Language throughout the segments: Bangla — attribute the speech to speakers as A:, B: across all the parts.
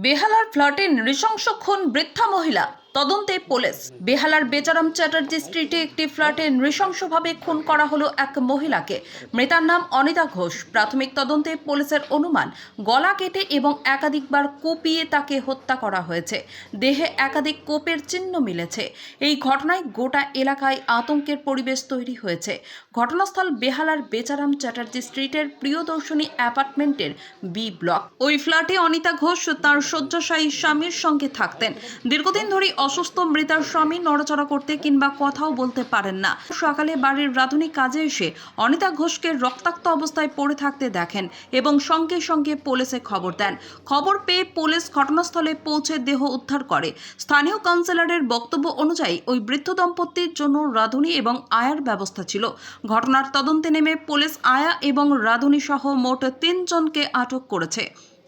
A: বেহালার ফ্ল্যাটে নৃশংস খুন বৃদ্ধা মহিলা, তদন্তে পুলিশ। বেহালার বেচারাম চ্যাটার্জি স্ট্রিটে একটি ফ্ল্যাটে নৃশংসভাবে খুন করা হলো এক মহিলাকে। মৃতার নাম অনিতা ঘোষ। প্রাথমিক তদন্তে পুলিশের অনুমান গলা কেটে এবং একাধিকবার কুপিয়ে তাকে হত্যা করা হয়েছে। দেহে একাধিক কোপের চিহ্ন মিলেছে। এই ঘটনায় গোটা এলাকায় আতঙ্কের পরিবেশ তৈরি হয়েছে। ঘটনাস্থল বেহালার বেচারাম চ্যাটার্জি স্ট্রিটের প্রিয়দর্শনী অ্যাপার্টমেন্টের বি ব্লক। ওই ফ্ল্যাটে অনিতা ঘোষ তার শয্যাশায়ী স্বামীর সঙ্গে থাকতেন। দীর্ঘদিন ধরে অসুস্থ মৃতার স্বামী নড়াচড়া করতে কিংবা কথাও বলতে পারেন না। সকালে বাড়ির রাঁধুনি কাজে এসে অনিতা ঘোষকে রক্তাক্ত অবস্থায় পড়ে থাকতে দেখেন এবং সঙ্গে সঙ্গে পুলিশে খবর দেন। খবর পেয়ে পুলিশ ঘটনাস্থলে পৌঁছে দেহ উদ্ধার করে। স্থানীয় কাউন্সিলরের বক্তব্য অনুযায়ী ওই বৃদ্ধ দম্পতির জন্য রাঁধুনি এবং আয়ার ব্যবস্থা ছিল। ঘটনার তদন্তে নেমে পুলিশ আয়া এবং রাঁধুনি সহ মোট 3 জনকে আটক করেছে।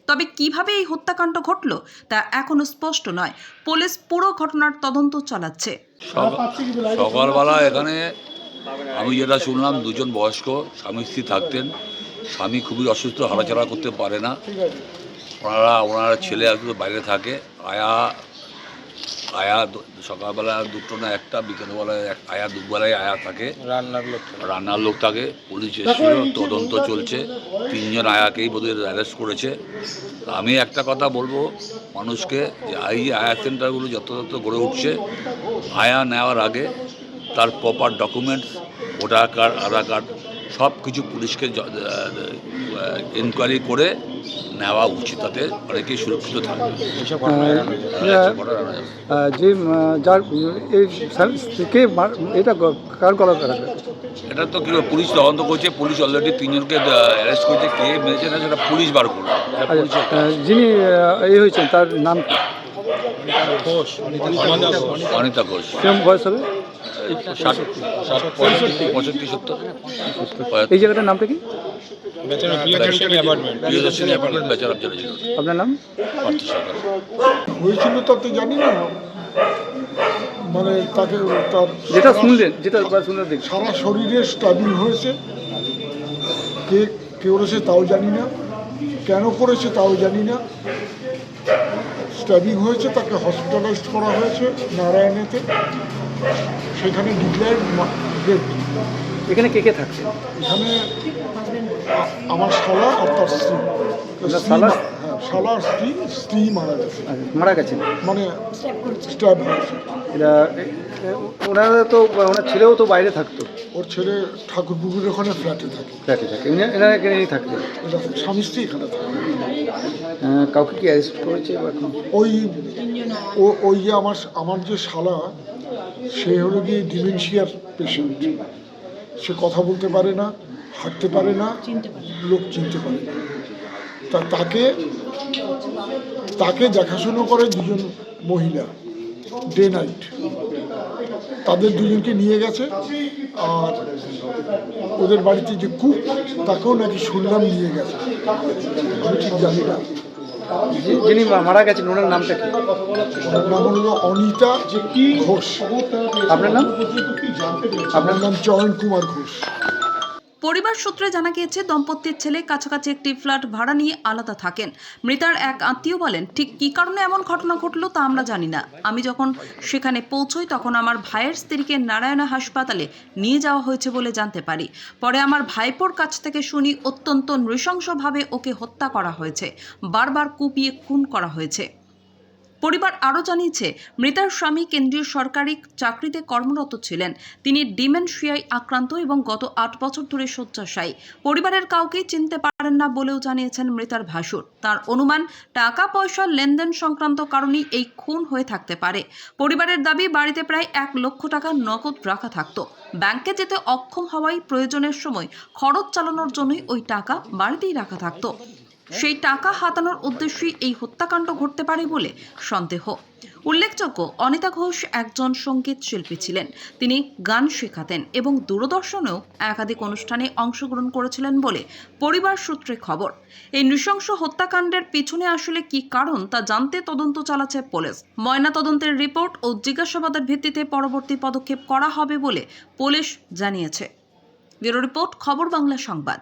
A: তবে কিভাবে এই হত্যাকাণ্ড ঘটল তা এখনো স্পষ্ট নয়। পুলিশ পুরো ঘটনার তদন্ত চালাচ্ছে।
B: সকালবেলা এখানে আমি যেটা শুনলাম, দুজন বয়স্ক স্বামী স্ত্রী থাকতেন। স্বামী খুবই অসুস্থ, হাঁটাচলা করতে পারে না। ওনার ছেলে একটু বাইরে থাকে। আয়া সকালবেলা দুটো না একটা, বিকেলবেলায় আয়া দুবেলায় আয়া থাকে, রান্নার লোক থাকে। পুলিশ এসেছিল, তদন্ত চলছে। 3 জন আয়াকেই বোধহয় অ্যারেস্ট করেছে। আমি একটা কথা বলবো মানুষকে, যে এই আয়া সেন্টারগুলো যত গড়ে উঠছে, আয়া নেওয়ার আগে তার প্রপার ডকুমেন্টস, ভোটার কার্ড, আধার কার্ড সব কিছু পুলিশকে ইনকোয়ারি করে নেওয়া উচিত। তাতে অনেকেই সুরক্ষিত থাকবে।
C: যে যার কে এটা কার গলা কাটা?
B: এটা তো কি পুলিশ তদন্ত করছে। পুলিশ অলরেডি 3 জনকে অ্যারেস্ট করেছে। কে মেরেছে না সেটা পুলিশ বার করবে।
C: যিনি এই হয়েছেন তার নাম
B: অনিতা ঘোষ।
C: কেমন বয়স হবে?
B: 65-70।
C: এই জায়গাটার নামটা কি?
B: প্রিয়দর্শনী অ্যাপার্টমেন্ট, বেচারাম চ্যাটার্জি রোড।
C: আপনার নাম?
B: পার্থ সরকার।
D: হয়েছিল তো জানি না, মানে তাকে তার
C: যেটা শুনলেন, যেটা শুনলেন দেখি,
D: সারা শরীরে স্টাবিং হয়েছে। কে করেছে তাও জানি না, কেন করেছে তাও জানি না। স্টাবিং হয়েছে, তাকে হসপিটালাইজড করা হয়েছে নারায়ণেতে। সেখানে ডিক্লেয়ার ডেড।
C: এখানে কে কে থাকছে?
D: এখানে আমার শালা আর তার স্ত্রী।
C: শালা?
D: হ্যাঁ, শালা আর স্ত্রী মারা গেছে।
C: মারা গেছেন
D: মানে স্ট্যাব হয়েছে।
C: এটা ওনারা তো, ওনার ছেলেও তো বাইরে থাকতো।
D: ওর ছেলে ঠাকুরপুকুরের ওখানে ফ্ল্যাটে থাকে।
C: এনারা এখানেই থাকতো।
D: এটা স্বামী স্ত্রী এখানে থাকে।
C: কাউকে কি অ্যারেস্ট করেছে?
D: ওই যে আমার যে শালা, সে হলো গিয়ে ডিমেনশিয়ার পেশেন্ট। সে কথা বলতে পারে না, হাঁটতে পারে না, লোক চিনতে পারে না। তাকে দেখাশুনো করে 2 জন মহিলা, ডে নাইট। তাদের 2 জনকে নিয়ে গেছে। আর ওদের বাড়িতে যে কুক, তাকেও নাকি শুনলাম নিয়ে গেছে। আমি ঠিক জানি না।
C: যিনি মারা গেছেন ওনার নামটা কি?
D: ওনার নাম হলো অনিতা ঘোষ।
C: আপনার নাম?
D: আপনার নাম চয়ন কুমার ঘোষ।
A: পরিবার সূত্রে জানা গিয়েছে, দম্পতির ছেলে কাছাকাছি একটি ফ্ল্যাট ভাড়া নিয়ে আলাদা থাকেন। মৃতার এক আত্মীয় বলেন, ঠিক কী কারণে এমন ঘটনা ঘটল তা আমরা জানি না। আমি যখন সেখানে পৌঁছই তখন আমার ভাইয়ের স্ত্রীকে নারায়ণা হাসপাতালে নিয়ে যাওয়া হয়েছে বলে জানতে পারি। পরে আমার ভাইপোর কাছ থেকে শুনি অত্যন্ত নৃশংসভাবে ওকে হত্যা করা হয়েছে, বারবার কুপিয়ে খুন করা হয়েছে। পরিবার আরও জানিয়েছে, মৃতার স্বামী কেন্দ্রীয় সরকারি চাকরিতে কর্মরত ছিলেন। তিনি ডিমেনশিয়ায় আক্রান্ত এবং গত 8 বছর ধরে শয্যাশায়ী। পরিবারের কাউকেই চিনতে পারেন না বলেও জানিয়েছেন মৃতার ভাসুর। তার অনুমান, টাকা পয়সার লেনদেন সংক্রান্ত কারণেই এই খুন হয়ে থাকতে পারে। পরিবারের দাবি, বাড়িতে প্রায় 1 লক্ষ টাকা নগদ রাখা থাকতো। ব্যাংকে যেতে অক্ষম হওয়ায় প্রয়োজনের সময় খরচ চালানোর জন্যই ওই টাকা বাড়িতেই রাখা থাকতো। সেই টাকা হাতানোর উদ্দেশ্যেই এই হত্যাকাণ্ড ঘটতে পারে বলে সন্দেহ। উল্লেখযোগ্য, অনিতা ঘোষ একজন সঙ্গীত শিল্পী ছিলেন। তিনি গান শেখাতেন এবং দূরদর্শনেও একাধিক অনুষ্ঠানে অংশগ্রহণ করেছিলেন বলে পরিবার সূত্রে খবর। এই নৃশংস হত্যাকাণ্ডের পিছনে আসলে কি কারণ তা জানতে তদন্ত চালাচ্ছে পুলিশ। ময়না তদন্তের রিপোর্ট ও জিজ্ঞাসাবাদের ভিত্তিতে পরবর্তী পদক্ষেপ করা হবে বলে পুলিশ জানিয়েছে। ব্যুরো রিপোর্ট, খবর বাংলা সংবাদ।